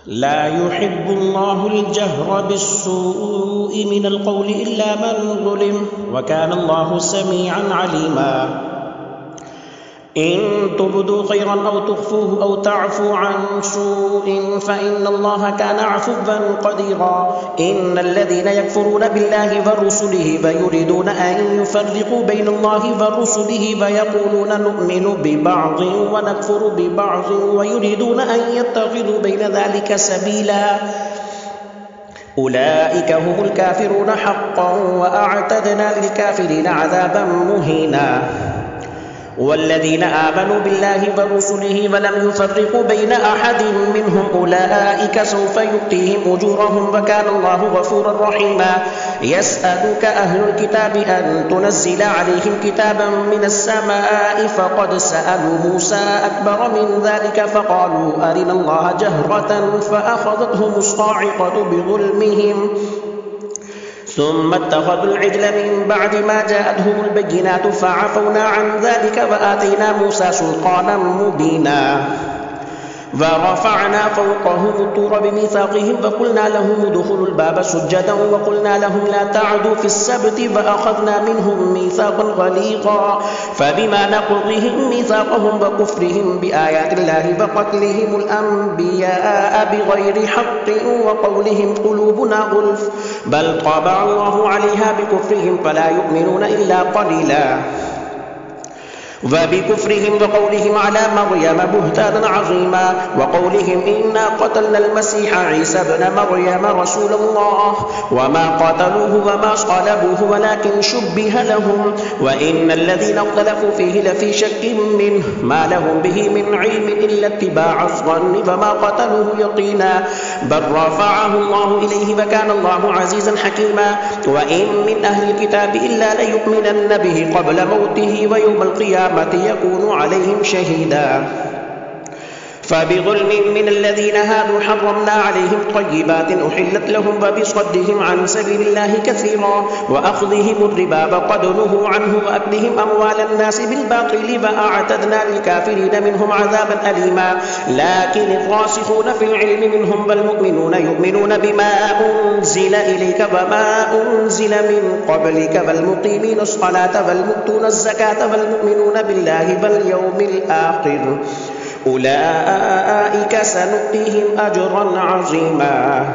لا يحب الله الجهر بالسوء من القول إلا من ظلم وكان الله سميعا عليما إن تبدوا خيرا أو تخفوه أو تعفوا عن سوء فإن الله كان عفوا قديرا إن الذين يكفرون بالله ورسله فيريدون أن يفرقوا بين الله ورسله فيقولون نؤمن ببعض ونكفر ببعض ويريدون أن يتخذوا بين ذلك سبيلا أولئك هم الكافرون حقا وأعتدنا للكافرين عذابا مهينا والذين آمنوا بالله ورسله ولم يفرقوا بين أحد منهم أولئك سوف يؤتيهم أجورهم وكان الله غفورا رحيما يسألك أهل الكتاب أن تنزل عليهم كتابا من السماء فقد سألوا موسى أكبر من ذلك فقالوا أرنا الله جهرة فأخذتهم الصاعقة بظلمهم ثم اتخذوا العجل من بعد ما جاءتهم البينات فعفونا عن ذلك وآتينا موسى سلطانا مبينا ورفعنا فوقهم الطور بميثاقهم وقلنا لهم ادخلوا الباب سجدا وقلنا لهم لا تعدوا في السبت فأخذنا منهم ميثاقا غليظا فبما نقضهم ميثاقهم وكفرهم بآيات الله وقتلهم الأنبياء بغير حق وقولهم قلوبنا غلف بل طبع الله عليها بكفرهم فلا يؤمنون إلا قليلا وبكفرهم وقولهم على مريم بهتانا عظيما وقولهم إنا قتلنا المسيح عيسى ابن مريم رسول الله وما قتلوه وما صلبوه ولكن شبه لهم وإن الذين اختلفوا فيه لفي شك منه ما لهم به من علم إلا اتباع الظن وما قتلوه يقينا بل رفعه الله إليه وكان الله عزيزا حكيما وإن من أهل الكتاب إلا ليؤمنن به قبل موته ويوم القيامة يكون عليهم شهيدا فبظلم من الذين هادوا حرمنا عليهم طيبات أحلت لهم وبصدهم عن سبيل الله كثيرا وأخذهم الربا وقد نهوا عنه وأكلهم أموال الناس بالباطل وأعتدنا للكافرين منهم عذابا أليما لكن الراسخون في العلم منهم والمؤمنون يؤمنون بما أنزل إليك وما أنزل من قبلك والمقيمين الصلاة والمؤتون الزكاة والمؤمنون بالله واليوم الآخر أولئك سنؤتيهم أجرا عظيما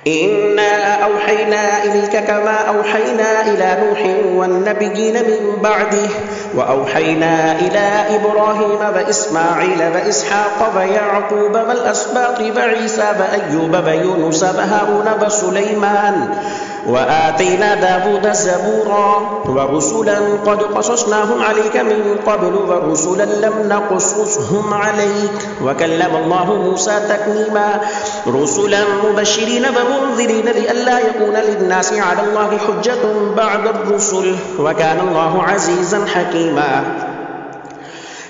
إنا أوحينا إليك كما أوحينا إلى نوح والنبيين من بعده وأوحينا إلى إبراهيم وإسماعيل وإسحاق ويعقوب والأسباط وعيسى وأيوب ويونس وهارون وسليمان وآتينا داود زبورا ورسلا قد قصصناهم عليك من قبل ورسلا لم نقصصهم عليك وكلم الله موسى تكليما رسلا مبشرين ومنذرين لئلا يكون للناس على الله حجة بعد الرسل وكان الله عزيزا حكيما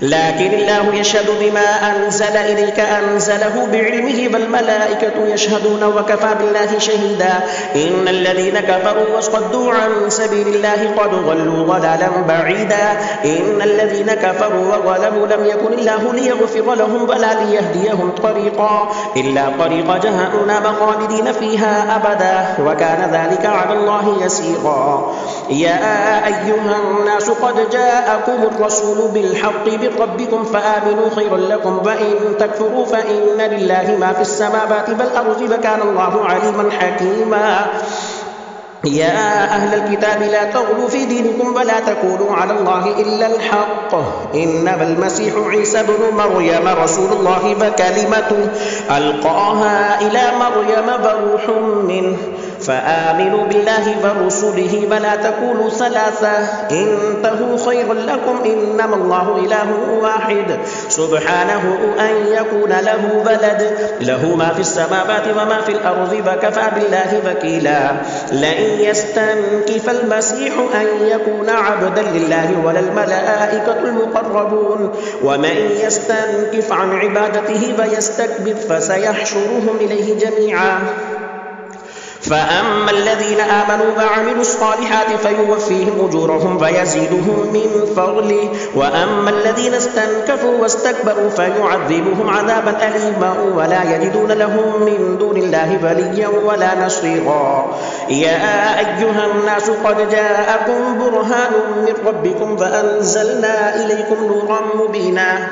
لكن الله يشهد بما أنزل إليك أنزله بعلمه والملائكة يشهدون وكفى بالله شهيدا إن الذين كفروا وصدوا عن سبيل الله قد ضلوا ضلالا بعيدا إن الذين كفروا وظلموا لم يكن الله ليغفر لهم ولا ليهديهم طريقا إلا طريق جهنم خالدين فيها أبدا وكان ذلك على الله يسيرا يا أيها الناس قد جاءكم الرسول بالحق من ربكم فآمنوا خيرا لكم وإن تكفروا فإن لله ما في السماوات والأرض وكان الله عليما حكيما يا أهل الكتاب لا تغلوا في دينكم ولا تقولوا على الله إلا الحق إنما المسيح عيسى ابن مريم رسول الله وكلمته ألقاها إلى مريم وروح منه فآمنوا بالله ورسله ولا تقولوا ثلاثة انتهوا خيرا لكم إنما الله إله واحد سبحانه أن يكون له ولد له ما في السماوات وما في الأرض وكفى بالله وكيلا لن يستنكف المسيح أن يكون عبدا لله ولا الملائكة المقربون ومن يستنكف عن عبادته ويستكبر فسيحشرهم إليه جميعا فأما الذين آمنوا وعملوا الصالحات فيوفيهم أجورهم ويزيدهم من فضله وأما الذين استنكفوا واستكبروا فيعذبهم عذابا أليما ولا يجدون لهم من دون الله وليا ولا نصيرا. يا أيها الناس قد جاءكم برهان من ربكم فأنزلنا إليكم نورا مبينا.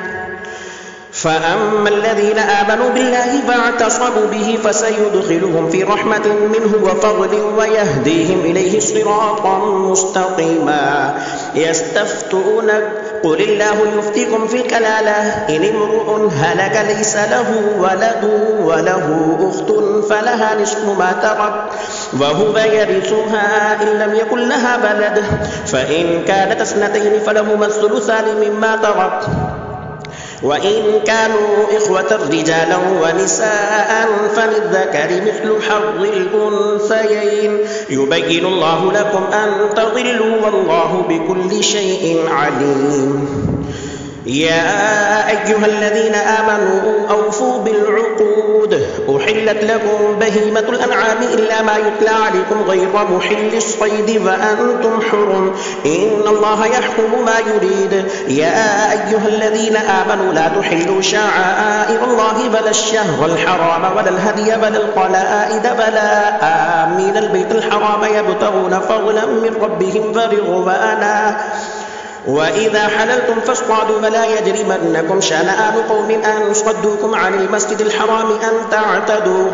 فأما الذين آمنوا بالله فاعتصموا به فسيدخلهم في رحمة منه وفضل ويهديهم إليه صراطا مستقيما. يستفتونك قل الله يفتيكم في الكلالة إن امرؤ هلك ليس له ولد وله أخت فلها نصف ما ترك وهو يرثها إن لم يكن لها ولد فإن كانت اثنتين فلهما الثلثان مما ترك وإن كانوا إخوة رجالا ونساء فللذكر مثل حظ الأنثيين يبين الله لكم أن تضلوا والله بكل شيء عليم. يا أيها الذين آمنوا أوفوا بالعقود أحلت لكم بهيمة الأنعام إلا ما يتلى عليكم غير محل الصيد وأنتم حرم إن الله يحكم ما يريد. يا أيها الذين آمنوا لا تحلوا شعائر الله ولا الشهر الحرام ولا الهدي ولا القلائد ولا آمين البيت الحرام يبتغون فضلا من ربهم ورضوانا وإذا حللتم فاصطادوا ولا يجرمنكم شنآن قوم أن صدوكم عن المسجد الحرام أن تعتدوا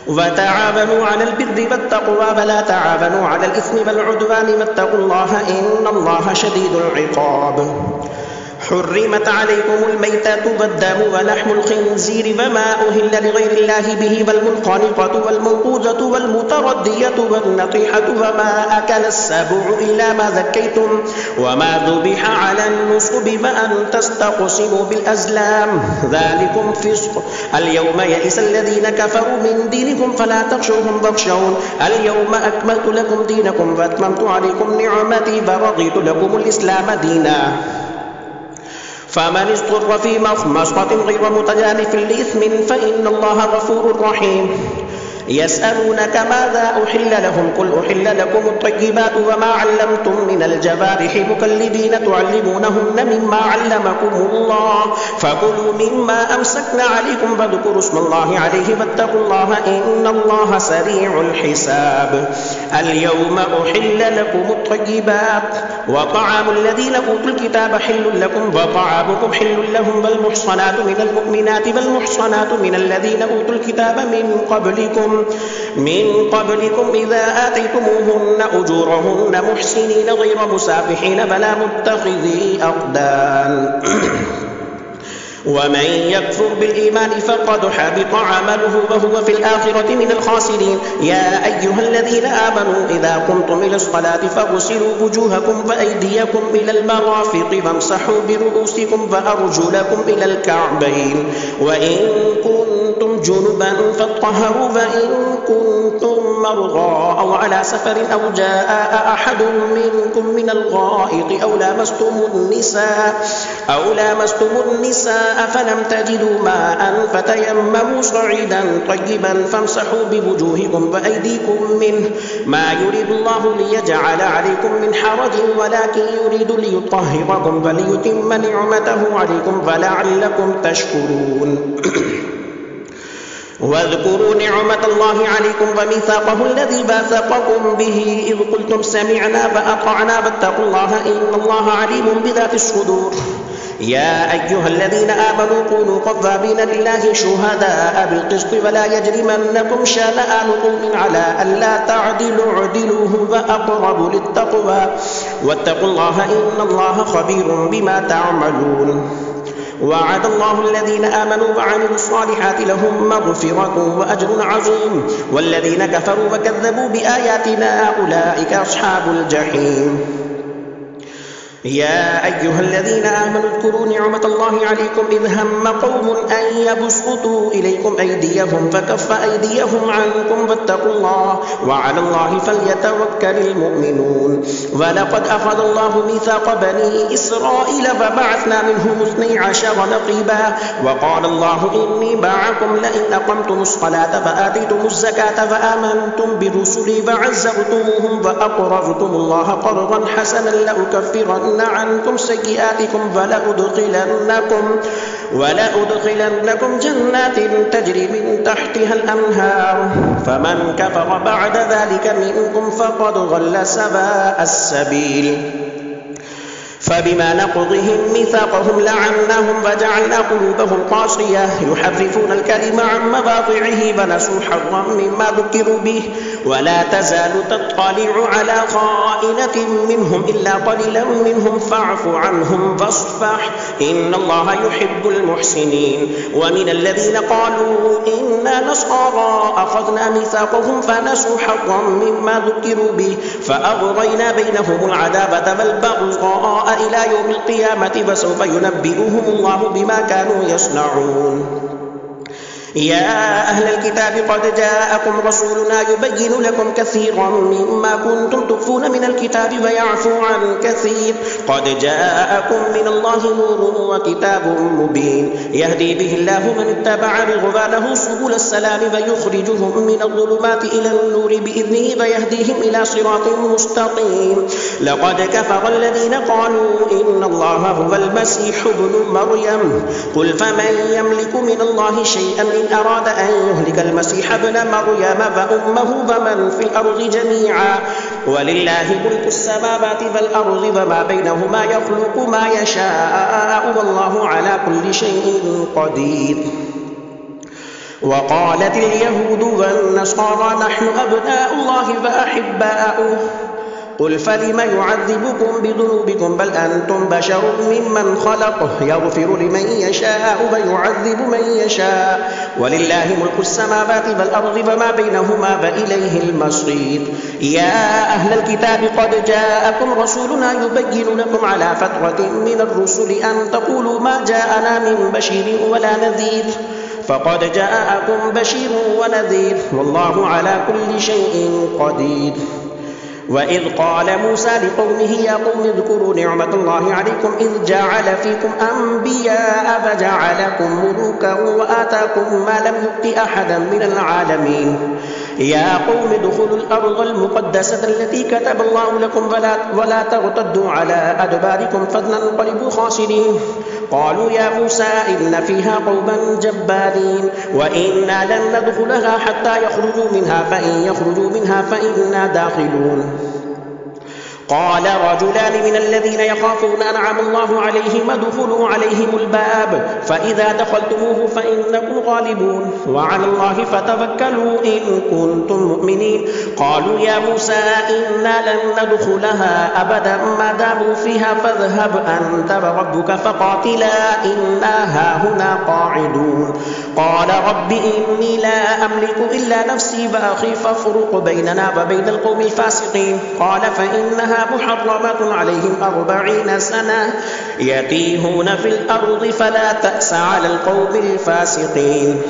وتعاونوا على البر والتقوى ولا تعاونوا على الإثم والعدوان واتقوا الله إن الله شديد العقاب. حرمت عليكم الميتة والدم ولحم الخنزير وما أهل لغير الله به والمنخنقة والموقوذة والمتردية والنطيحة وما أكل السبع إلا ما ذكيتم وما ذبح على النصب وأن تستقسموا بالأزلام ذلكم فسق. اليوم يئس الذين كفروا من دينكم فلا تخشوهم واخشون اليوم أكملت لكم دينكم وأتممت عليكم نعمتي ورضيت لكم الإسلام دينا. فمن اضطر في مخمصة غير متجانف لإثم فإن الله غفور رحيم. يسألونك ماذا أحل لهم قل أحل لكم الطيبات وما علمتم من الجوارح مكلبين تعلمونهن مما علمكم الله فكلوا مما أمسكنا عليكم واذكروا اسم الله عليه واتقوا الله إن الله سريع الحساب. اليوم أحل لكم الطيبات وطعام الذين أوتوا الكتاب حل لكم وطعامكم حل لهم والمحصنات من المؤمنات والمحصنات من الذين أوتوا الكتاب من قبلكم إذا آتيتموهن أجورهن محسنين غير مسافحين ولا متخذي أخدان ومن يكفر بالإيمان فقد حبط عمله وهو في الآخرة من الخاسرين. يا أيها الذين آمنوا إذا قمتم إلى الصلاة فاغسلوا وجوهكم وأيديكم إلى المرافق وامسحوا برؤوسكم وأرجلكم إلى الكعبين وإن كنتم جنبا فاطهروا وإن كنتم مرضى أو على سفر أو جاء أحد منكم من الغائط أو لامستم النساء فلم تجدوا ماء فتيمموا صعيدا طيبا فامسحوا بوجوهكم وأيديكم منه ما يريد الله ليجعل عليكم من حرج ولكن يريد ليطهركم وليتم نعمته عليكم فلعلكم تشكرون. واذكروا نعمة الله عليكم وميثاقه الذي واثقكم به إذ قلتم سمعنا وأطعنا واتقوا الله إن الله عليم بذات الصدور. يا أيها الذين آمنوا كونوا قوامين لله شهداء بالقسط ولا يجرمنكم شنآن قوم على ألا تعدلوا اعدلوا هو أقرب للتقوى واتقوا الله إن الله خبير بما تعملون. وعد الله الذين آمنوا وعملوا الصالحات لهم مغفرة وأجر عظيم والذين كفروا وكذبوا بآياتنا أولئك أصحاب الجحيم. يا أيها الذين آمنوا اذكروا نعمة الله عليكم إذ هم قوم أن يبسطوا إليكم أيديهم فكف أيديهم عنكم واتقوا الله وعلى الله فليتوكل المؤمنون. ولقد أخذ الله ميثاق بني إسرائيل فبعثنا منهم 12 نقيبا وقال الله إني معكم لئن أقمتم الصلاة فآتيتم الزكاة فآمنتم برسلي فعزرتموهم وأقرضتم الله قرضا حسنا لأكفرن عنكم سيئاتكم ولأدخلنكم جنات تجري من تحتها الأنهار فمن كفر بعد ذلك منكم فقد ضل سواء السبيل. فبما نقضهم ميثاقهم لعناهم وجعلنا قلوبهم قاسية يحرفون الكلم عن مواضعه ونسوا حظا مما ذكروا به ولا تزال تطلع على خائنة منهم إلا قليلا منهم فاعف عنهم واصفح إن الله يحب المحسنين. ومن الذين قالوا إنا نصارى أخذنا ميثاقهم فنسوا حظا مما ذكروا به فأغرينا بينهم العداوة والبغضاء إلى يوم القيامة وسوف ينبئهم الله بما كانوا يصنعون. يا أهل الكتاب قد جاءكم رسولنا يبين لكم كثيرا مما كنتم تخفون من الكتاب ويعفو عن كثير قد جاءكم من الله نور وكتاب مبين يهدي به الله من اتبع رضوانه سبل السلام ويخرجهم من الظلمات إلى النور بإذنه ويهديهم إلى صراط مستقيم. لقد كفر الذين قالوا إن الله هو المسيح ابن مريم قل فمن يملك من الله شيئا إن أراد أن يهلك المسيح ابن مريم وأمه ومن في الأرض جميعا ولله ملك السماوات والأرض وما بينهما يخلق ما يشاء والله على كل شيء قدير. وقالت اليهود والنصارى نحن أبناء الله وأحباؤه قل فلم يعذبكم بذنوبكم بل أنتم بشر ممن خلق يغفر لمن يشاء ويعذب من يشاء ولله ملك السماوات والأرض وما بينهما وإليه المصير. يا أهل الكتاب قد جاءكم رسولنا يبين لكم على فترة من الرسل أن تقولوا ما جاءنا من بشير ولا نذير فقد جاءكم بشير ونذير والله على كل شيء قدير. وإذ قال موسى لقومه يا قوم اذكروا نعمة الله عليكم إذ جعل فيكم أنبياء فجعلكم ملوكا وآتاكم ما لم يؤت أحدا من العالمين. يا قوم ادخلوا الأرض المقدسة التي كتب الله لكم ولا ترتدوا على أدباركم فتنقلبوا خاسرين. قالوا يا موسى إن فيها قوما جبارين وإنا لن ندخلها حتى يخرجوا منها فإن يخرجوا منها فإنا داخلون. قال رجلان من الذين يخافون أنعم الله عليهم ادخلوا عليهم الباب فإذا دخلتموه فإنكم غالبون وعلى الله فتوكلوا إن كنتم مؤمنين. قالوا يا موسى إنا لن ندخلها أبدا ما داموا فيها فاذهب أنت وربك فقاتلا إنا هاهنا قاعدون. قال رب إني لا أملك إلا نفسي وأخي فافرق بيننا وبين القوم الفاسقين. قال فإنها محرمة عليهم 40 سنة يتيهون في الأرض فلا تأس على القوم الفاسقين.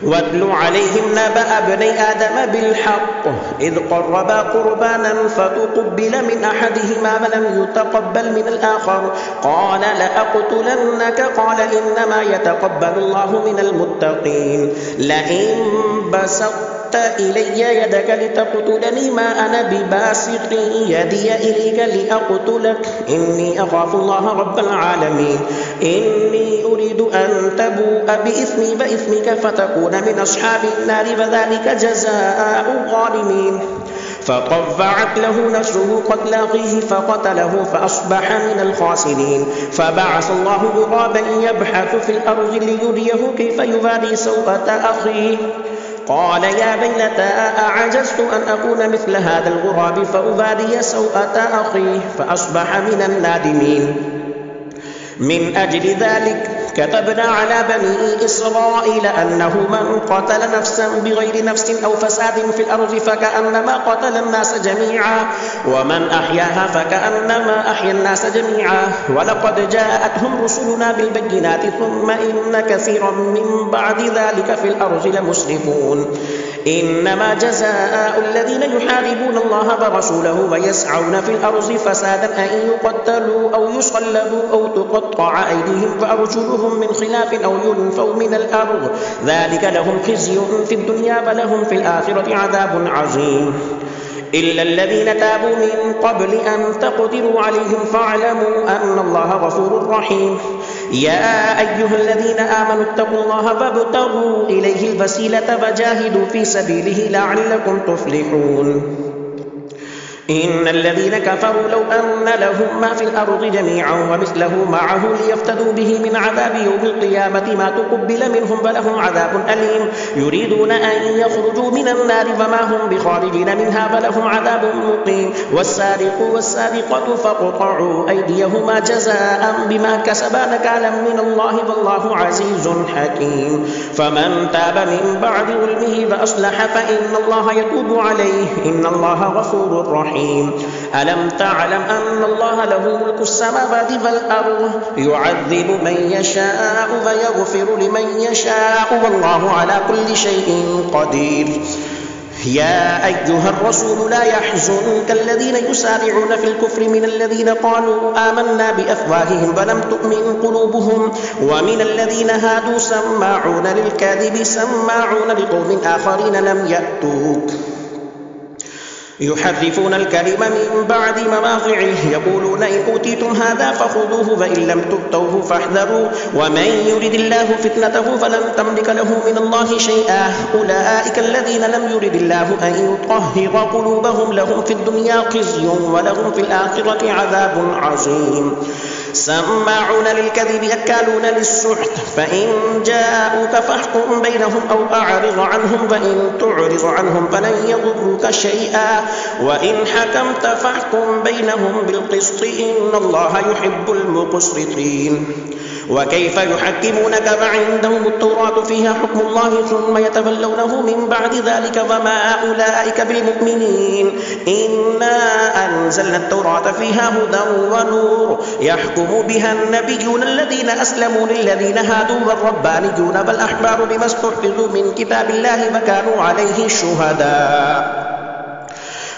واتل عليهم نبأ ابني آدم بالحق إذ قربا قربانا فتقبل من أحدهما ولم يتقبل من الآخر قال لأقتلنك قال إنما يتقبل الله من المتقين. لئن بسطت إلي يدك لتقتلني ما أنا بباسط يدي إليك لأقتلك إني أخاف الله رب العالمين. إني أريد أن تبوء بإثمي وإثمك فتكون من أصحاب النار وذلك جزاء الظالمين. فطوعت له نفسه قتل أخيه فقتله فأصبح من الخاسرين. فبعث الله غرابا يبحث في الأرض ليريه كيف يواري سوءة أخيه قال يا ويلتى أعجزت أن أكون مثل هذا الغراب فأواري سوءة أخيه فأصبح من النادمين. من أجل ذلك كتبنا على بني إسرائيل أنه من قتل نفسا بغير نفس أو فساد في الأرض فكأنما قتل الناس جميعا ومن أحياها فكأنما أحيا الناس جميعا ولقد جاءتهم رسلنا بالبينات ثم إن كثيرا من بعد ذلك في الأرض لمسرفون إنما جزاء الذين يحاربون الله ورسوله ويسعون في الأرض فسادا أن يقتلوا أو يصلبوا أو تقطع أيديهم وأرجلهم من خلاف أو ينفوا من الأرض ذلك لهم خزي في الدنيا ولهم في الآخرة عذاب عظيم إلا الذين تابوا من قبل أن تقدروا عليهم فاعلموا أن الله غفور رحيم يا أيها الذين آمنوا اتقوا الله وابتغوا إليه الوسيلة وجاهدوا في سبيله لعلكم تفلحون إن الذين كفروا لو أن لهم ما في الأرض جميعا ومثله معه ليفتدوا به من عذاب يوم القيامة ما تقبل منهم ولهم عذاب أليم يريدون أن يخرجوا من النار وما هم بخارجين منها ولهم عذاب مقيم والسارق والسارقة فاقطعوا أيديهما جزاء بما كسبا نكالا من الله والله عزيز حكيم فمن تاب من بعد ظلمه فأصلح فإن الله يتوب عليه إن الله غفور رحيم ألم تعلم أن الله له ملك السماوات والأرض يعذب من يشاء ويغفر لمن يشاء والله على كل شيء قدير يا أيها الرسول لا يحزنك الذين يسارعون في الكفر من الذين قالوا آمنا بأفواههم ولم تؤمن قلوبهم ومن الذين هادوا سماعون للكاذب سماعون لقوم آخرين لم يأتوك يحرفون الكلم من بعد مواضعه يقولون إن أوتيتم هذا فخذوه وإن لم تؤتوه فاحذروا ومن يرد الله فتنته فلن تملك له من الله شيئا أولئك الذين لم يرد الله أن يطهر قلوبهم لهم في الدنيا خزي ولهم في الآخرة عذاب عظيم سماعون للكذب أكالون للسحت فإن جاءوك فاحكم بينهم أو أعرض عنهم وإن تعرض عنهم فلن يضروك شيئا وإن حكمت فاحكم بينهم بالقسط إن الله يحب المقسطين وكيف يحكمونك وعندهم التوراة فيها حكم الله ثم يتولونه من بعد ذلك وما أولئك بالمؤمنين إنا أنزلنا التوراة فيها هدى ونور يحكم بها النبيون الذين أسلموا للذين هادوا والربانيون والأحبار بما استحفظوا من كتاب الله وكانوا عليه شهداء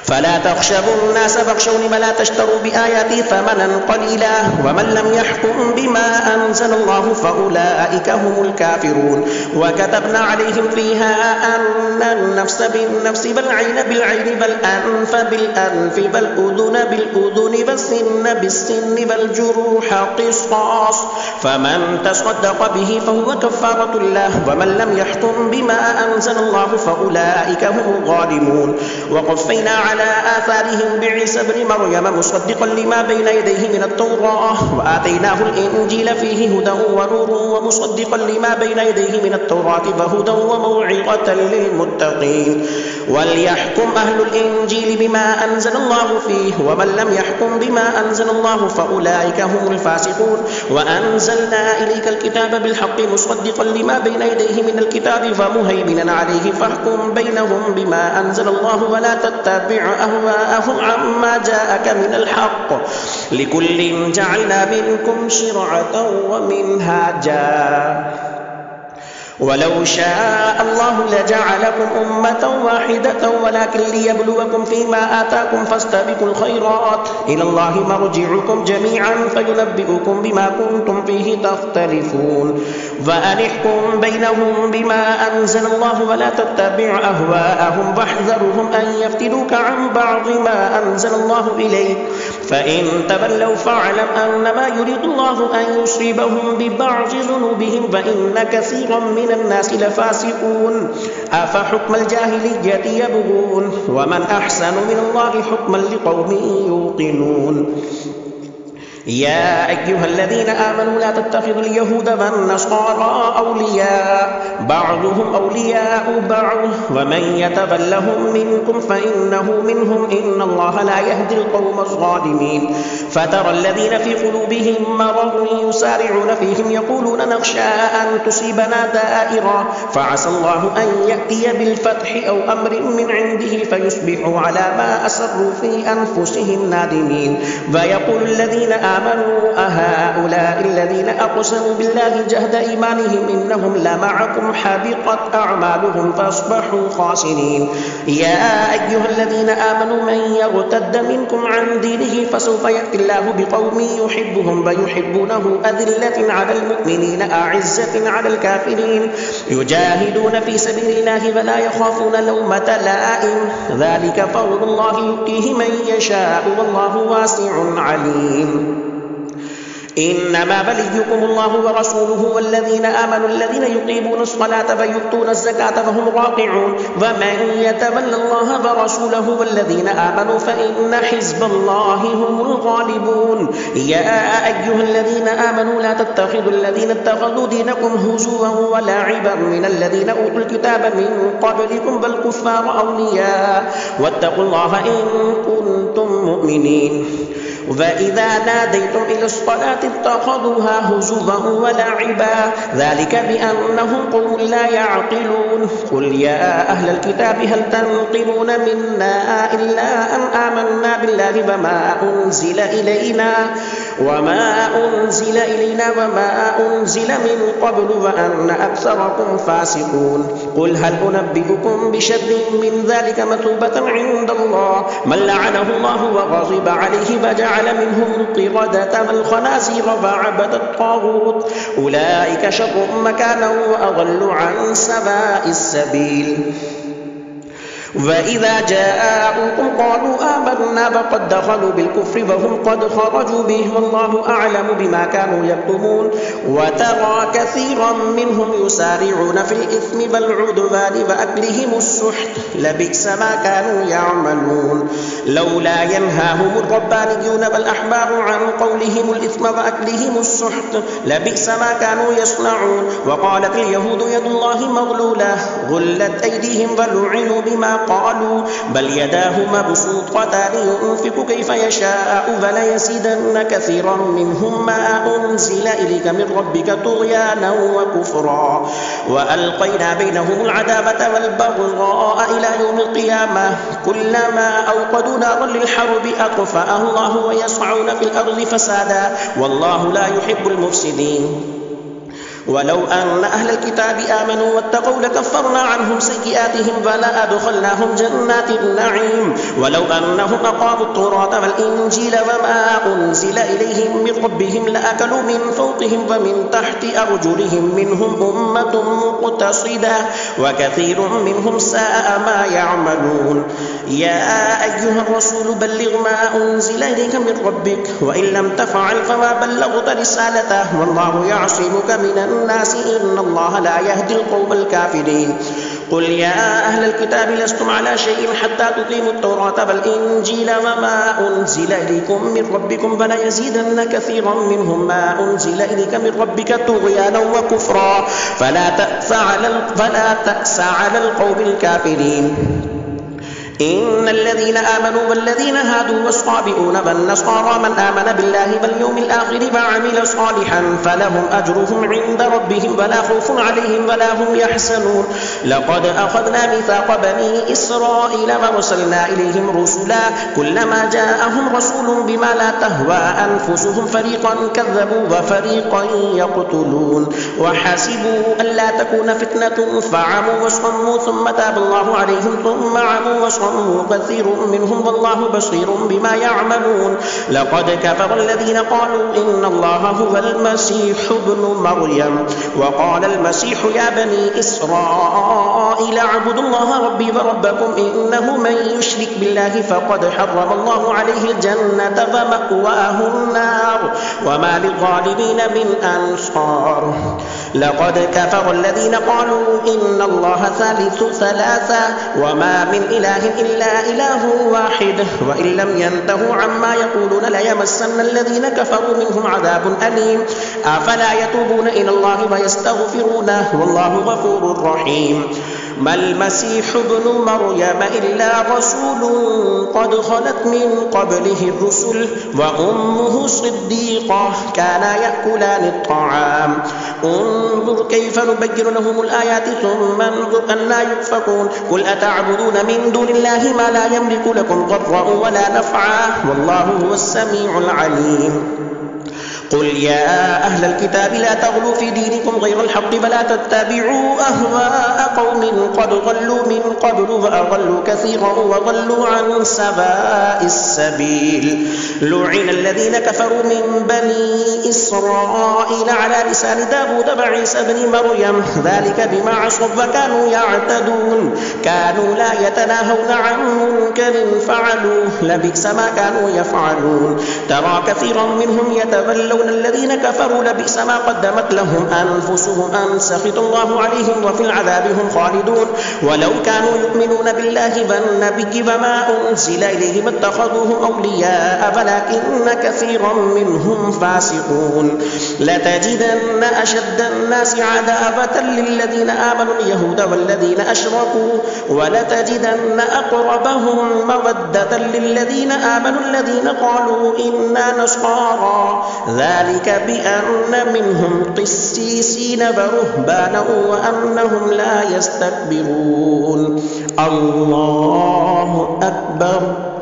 فلا تخشوا الناس واخشوني ولا تشتروا بآياتي ثمنا قليلا ومن لم يحكم بما أنزل الله فأولئك هم الكافرون وكتبنا عليهم فيها أن النفس بالنفس والعين بالعين والأنف بالأنف والأذن بالأذن والسن بالسن والجروح قصاص فمن تصدق به فهو كفارة له ومن لم يحكم بما أنزل الله فأولئك هم الظالمون وقفينا على آثارهم بعيسى ابن مريم مصدقا لما بين يديه من التوراة وآتيناه الإنجيل فيه هدى ونور ومصدقا لما بين يديه من التوراة وهدى وموعظة للمتقين وليحكم أهل الإنجيل بما أنزل الله فيه ومن لم يحكم بما أنزل الله فأولئك هم الفاسقون وأنزلنا إليك الكتاب بالحق مصدقا لما بين يديه من الكتاب ومهيمنا عليه فاحكم بينهم بما أنزل الله ولا تتبع أهواءهم عما جاءك من الحق لكل جعلنا منكم شرعة ومنهاجا ولو شاء الله لجعلكم أمة واحدة ولكن ليبلوكم فيما آتاكم فاستبقوا الخيرات إلى الله مرجعكم جميعا فينبئكم بما كنتم فيه تختلفون وأنحكم بينهم بما أنزل الله ولا تتبع أهواءهم واحذرهم أن يفتنوك عن بعض ما أنزل الله إليك فإن تولوا فاعلم أنما يريد الله أن يصيبهم ببعض ذنوبهم وإن كثيرا من الناس لفاسقون أفحكم الجاهلية يبغون ومن أحسن من الله حكما لقوم يوقنون يا أيها الذين آمنوا لا تتخذوا اليهود والنصارى أولياء بعضهم أولياء بعض ومن يتولهم منكم فإنه منهم إن الله لا يهدي القوم الظالمين فترى الذين في قلوبهم مرض يسارعون فيهم يقولون نخشى أن تصيبنا دائرة فعسى الله أن يأتي بالفتح أو أمر من عنده فيصبحوا على ما أسروا في أنفسهم نادمين فيقول الذين آمنوا أهؤلاء الذين أقسموا بالله جهد إيمانهم إنهم لمعكم حبطت أعمالهم فأصبحوا خاسرين يا أيها الذين آمنوا من يرتد منكم عن دينه فسوف يأتي الله بقوم يحبهم ويحبونه أذلة على المؤمنين أعزة على الكافرين يجاهدون في سبيل الله ولا يخافون لومة لائم ذلك فضل الله يؤتيه من يشاء والله واسع عليم إنما وليكم الله ورسوله والذين آمنوا الذين يقيمون الصلاة ويؤتون الزكاة وهم راكعون ومن يتول الله ورسوله والذين آمنوا فإن حزب الله هم الغالبون يا أيها الذين آمنوا لا تتخذوا الذين اتخذوا دينكم هزوا ولعبا من الذين أوتوا الكتاب من قبلكم والكفار أولياء واتقوا الله إن كنتم مؤمنين وإذا ناديتم إلى الصلاة اتخذوها هزوا ولعبا ذلك بأنهم قوم لا يعقلون قل يا أهل الكتاب هل تنقمون منا إلا أن آمنا بالله وما أنزل إلينا وما أنزل من قبل وأن أكثركم فاسقون قل هل أنبئكم بشر من ذلك مثوبة عند الله من لعنه الله وغضب عليه وجعل منهم القردة والخنازير وعبد الطاغوت أولئك شر مكانا وأضل عن سواء السبيل وإذا جاءوكم قالوا آمنا وقد دخلوا بالكفر وهم قد خرجوا به والله أعلم بما كانوا يكتمون وترى كثيرا منهم يسارعون في الإثم والعدوان وأكلهم السحت لبئس ما كانوا يعملون لولا ينهاهم الربانيون والأحبار عن قولهم الإثم وأكلهم السحت لبئس ما كانوا يصنعون وقالت اليهود يد الله مغلولة غلت أيديهم ولعنوا بما قالوا بل يداه مبسوطتان ينفق كيف يشاء فليزيدن كثيرا منهم ما أنزل إليك من ربك طغيانا وكفرا وألقينا بينهم العداوة والبغضاء إلى يوم القيامة كلما أوقدوا نارا للحرب أطفأها الله ويسعون في الأرض فسادا والله لا يحب المفسدين ولو أن أهل الكتاب آمنوا واتقوا لكفرنا عنهم سيئاتهم ولأدخلناهم جنات النعيم ولو أنهم أقاموا التوراة والإنجيل وما أنزل إليهم من ربهم لأكلوا من فوقهم ومن تحت أرجلهم منهم أمة مقتصدة وكثير منهم ساء ما يعملون يا أيها الرسول بلغ ما أنزل إليك من ربك وإن لم تفعل فما بلغت رسالته والله يعصمك من الناس إن الله لا يهدي القوم الكافرين قل يا أهل الكتاب لستم على شيء حتى تقيموا التوراة والإنجيل وما أنزل إليكم من ربكم فليزيدن كثيرا منهم ما أنزل إليك من ربك طغيانا وكفرا فلا تأس على القوم الكافرين إن الذين آمنوا والذين هادوا والصابئون والنصارى من آمن بالله واليوم الآخر وعمل صالحا فلهم أجرهم عند ربهم ولا خوف عليهم ولا هم يحزنون لقد أخذنا ميثاق بني إسرائيل ورسلنا إليهم رسلا كلما جاءهم رسول بما لا تهوى أنفسهم فريقا كذبوا وفريقا يقتلون وحسبوا ألا تكون فتنة فعموا وصموا ثم تاب الله عليهم ثم عموا وصموا كثير منهم والله بصير بما يعملون لقد كفر الذين قالوا إن الله هو المسيح ابن مريم وقال المسيح يا بني إسرائيل اعبدوا الله ربي وربكم إنه من يشرك بالله فقد حرم الله عليه الجنة ومأواه النار وما للظالمين من أنصار لقد كفر الذين قالوا إن الله ثالث ثلاثة وما من إله إلا إله واحد وإن لم ينتهوا عما يقولون ليمسن الذين كفروا منهم عذاب أليم أفلا يتوبون إلى الله ويستغفرونه والله غفور رحيم ما المسيح ابن مريم إلا رسول قد خلت من قبله الرسل وأمه صديقة كانا يأكلان الطعام انظر كيف نبين لهم الآيات ثم انظر أنى يؤفكون قل أتعبدون من دون الله ما لا يملك لكم ضرا ولا نفعا والله هو السميع العليم قل يا أهل الكتاب لا تغلوا في دينكم غير الحق ولا تتبعوا أهواء قوم قد ضلوا من قبل وأضلوا كثيرا وضلوا عن سواء السبيل لعن الذين كفروا من بني إسرائيل على لسان داود وعيسى بن مريم ذلك بما عصوا وكانوا يعتدون كانوا لا يتناهون عن منكر فعلوه لبئس ما كانوا يفعلون ترى كثيرا منهم يتولون الذين كفروا لبئس ما قدمت لهم أنفسهم أن سخط الله عليهم وفي العذاب هم خالدون ولو كانوا يؤمنون بالله والنبي وما أنزل إليهم اتخذوهم أولياء ولكن كثيرا منهم فاسقون لتجدن أشد الناس عداوة للذين آمنوا اليهود والذين أشركوا ولتجدن أقربهم مودة للذين آمنوا الذين قالوا إنا نصارى ذلك بأن منهم قسيسين ورهبانا وأنهم لا يستكبرون الله أكبر